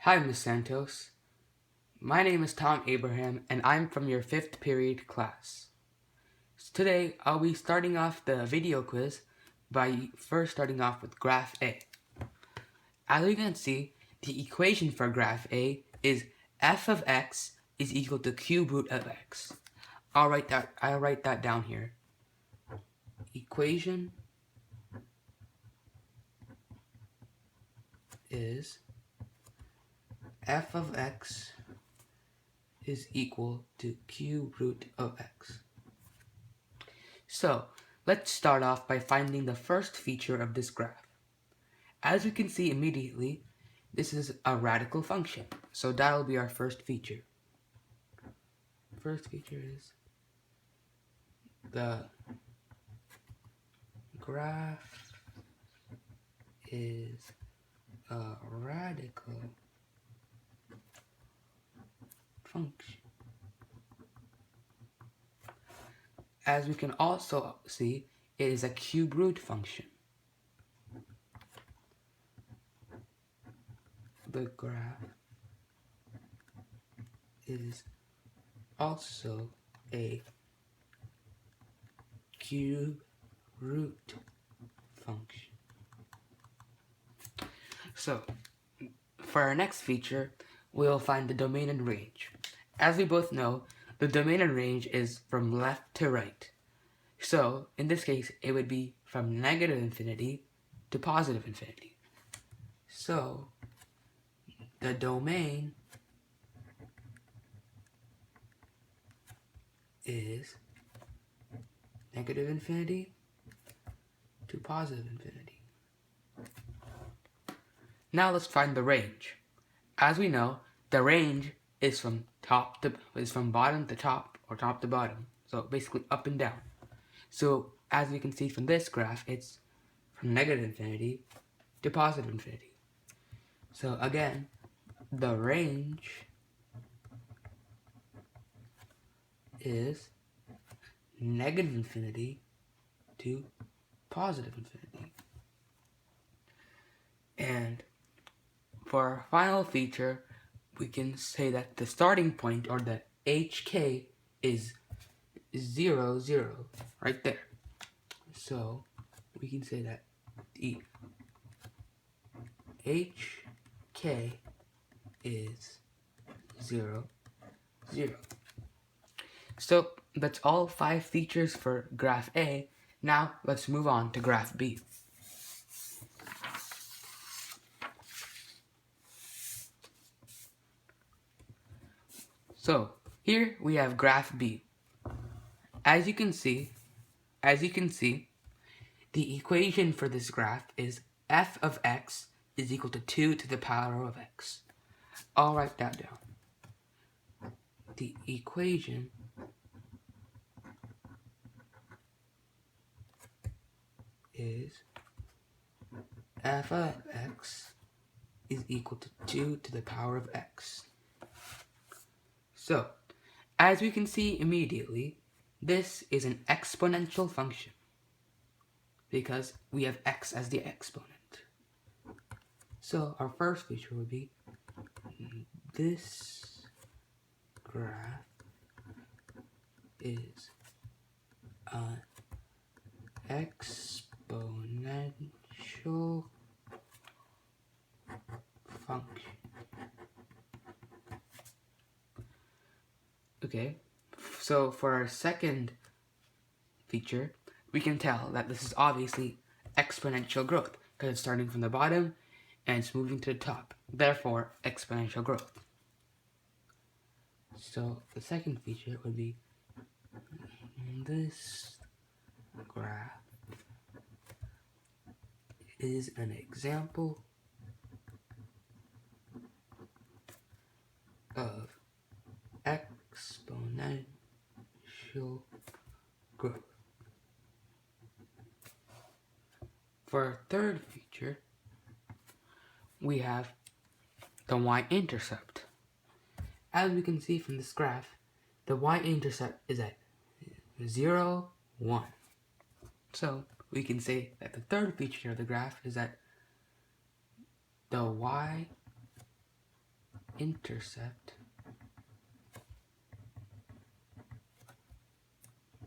Hi, Miss Santos. My name is Tom Abraham, and I'm from your 5th period class. Today, I'll be starting off the video quiz by first starting off with graph A. As you can see, the equation for graph A is f of x is equal to cube root of x. I'll write that down here. Equation is f of x is equal to cube root of x. So, let's start off by finding the first feature of this graph. As you can see immediately, this is a radical function. So that'll be our first feature. First feature is the graph is a radical function. As we can also see, it is a cube root function. The graph is also a cube root function. So, for our next feature, we'll find the domain and range. As we both know, the domain and range is from left to right. So, in this case, it would be from negative infinity to positive infinity. So, the domain is negative infinity to positive infinity. Now let's find the range. As we know, the range is from bottom to top or top to bottom. So basically up and down. So as we can see from this graph, it's from negative infinity to positive infinity. So again, the range is negative infinity to positive infinity. And for our final feature, we can say that the starting point, or the HK, is 0, 0, right there. So we can say that the HK is 0, 0. So that's all 5 features for graph A. Now let's move on to graph B. So here we have graph B. As you can see, the equation for this graph is f of x is equal to 2 to the power of x. I'll write that down. The equation is f of x is equal to 2 to the power of x. So, as we can see immediately, this is an exponential function because we have x as the exponent. So, our first feature would be this graph is an exponential function. Okay, so for our second feature, we can tell that this is obviously exponential growth because it's starting from the bottom and it's moving to the top. Therefore, exponential growth. So the second feature would be this graph is an example of exponential growth. For our third feature, we have the y-intercept. As we can see from this graph, the y-intercept is at 0, 1. So we can say that the third feature of the graph is that the y y-intercept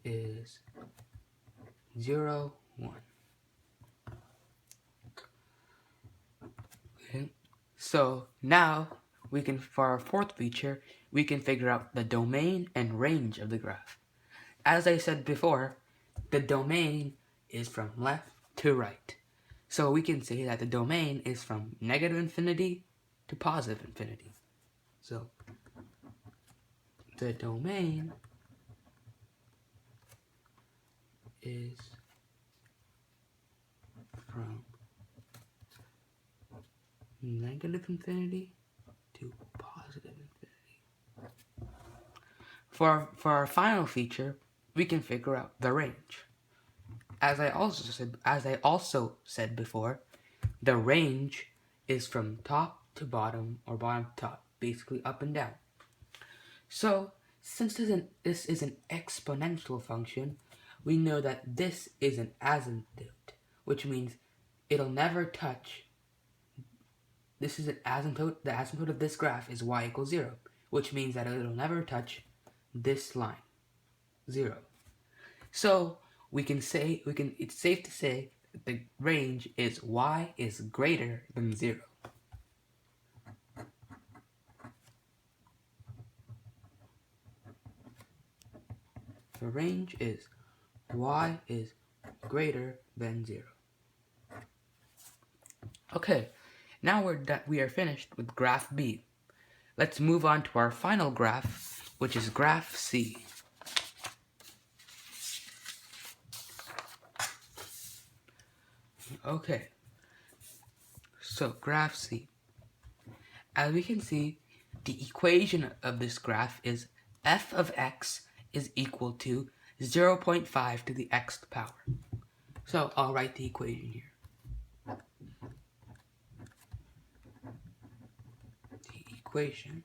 is 0, 1. Okay. So now we can, for our fourth feature, we can figure out the domain and range of the graph. As I said before, the domain is from left to right. So we can say that the domain is from negative infinity to positive infinity. So the domain is from negative infinity to positive infinity. For our final feature, we can figure out the range. As I also said before, the range is from top to bottom or bottom to top, basically up and down. So, since this is an exponential function, we know that this is an asymptote, which means it'll never touch. This is an asymptote. The asymptote of this graph is y equals 0, which means that it'll never touch this line, 0. So it's safe to say that the range is y is greater than 0. The range is y is greater than 0. Okay, now we are finished with graph B. Let's move on to our final graph, which is graph C. Okay, so graph C. As we can see, the equation of this graph is f of x is equal to 0.5 to the xth power. So I'll write the equation here. The equation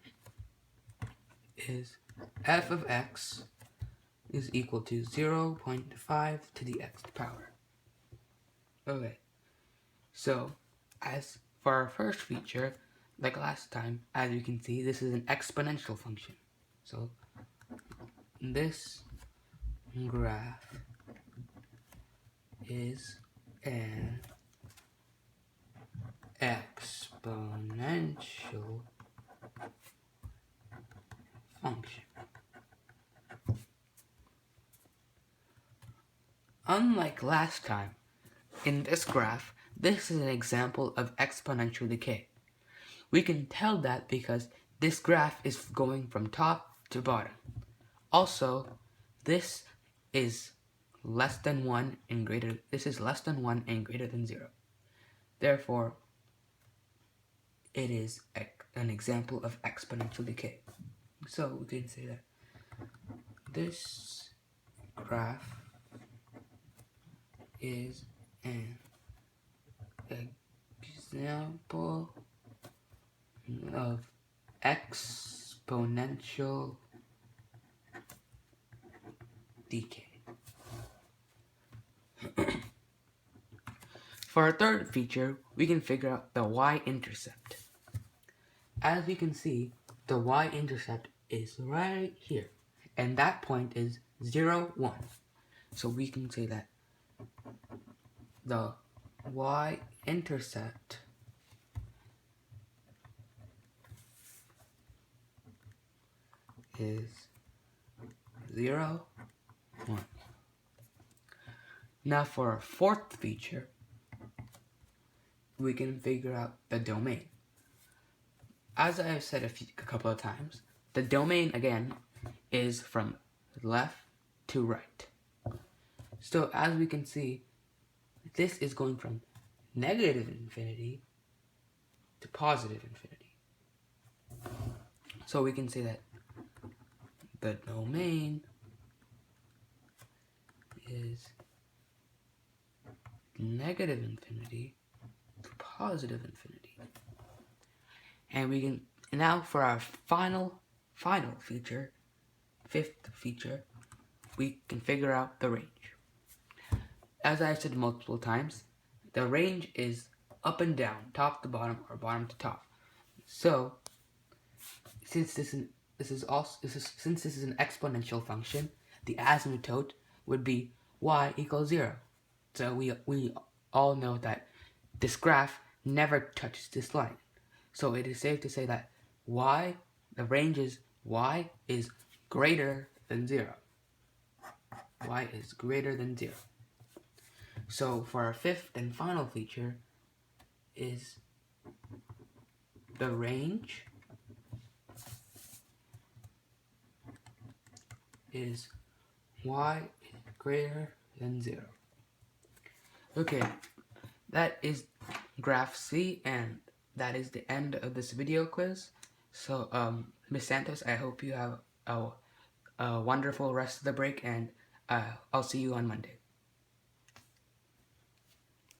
is f of x is equal to 0.5 to the xth power. Okay, so as for our first feature, like last time, as you can see, this is an exponential function. So this graph is an exponential function. Unlike last time, in this graph, this is an example of exponential decay. We can tell that because this graph is going from top to bottom. Also, this is less than 1 and greater than 0. Therefore, it is an example of exponential decay. So we can say that this graph is an example of exponential decay. For our third feature, we can figure out the y-intercept. As we can see, the y-intercept is right here, and that point is 0, 1. So we can say that the y-intercept is 0, 1. Now for our fourth feature, we can figure out the domain. As I have said a couple of times, the domain again is from left to right. So as we can see, this is going from negative infinity to positive infinity. So we can say that the domain is negative infinity to positive infinity. And we can, now for our final feature, fifth feature, we can figure out the range. As I've said multiple times, the range is up and down, top to bottom, or bottom to top. So since since this is an exponential function, the asymptote would be y equals 0. So we all know that this graph never touches this line. So it is safe to say that the range is y is greater than 0. Y is greater than 0. So for our fifth and final feature is the range is y is greater than 0. Okay, that is graph C, and that is the end of this video quiz. So, Miss Santos, I hope you have a wonderful rest of the break, and I'll see you on Monday.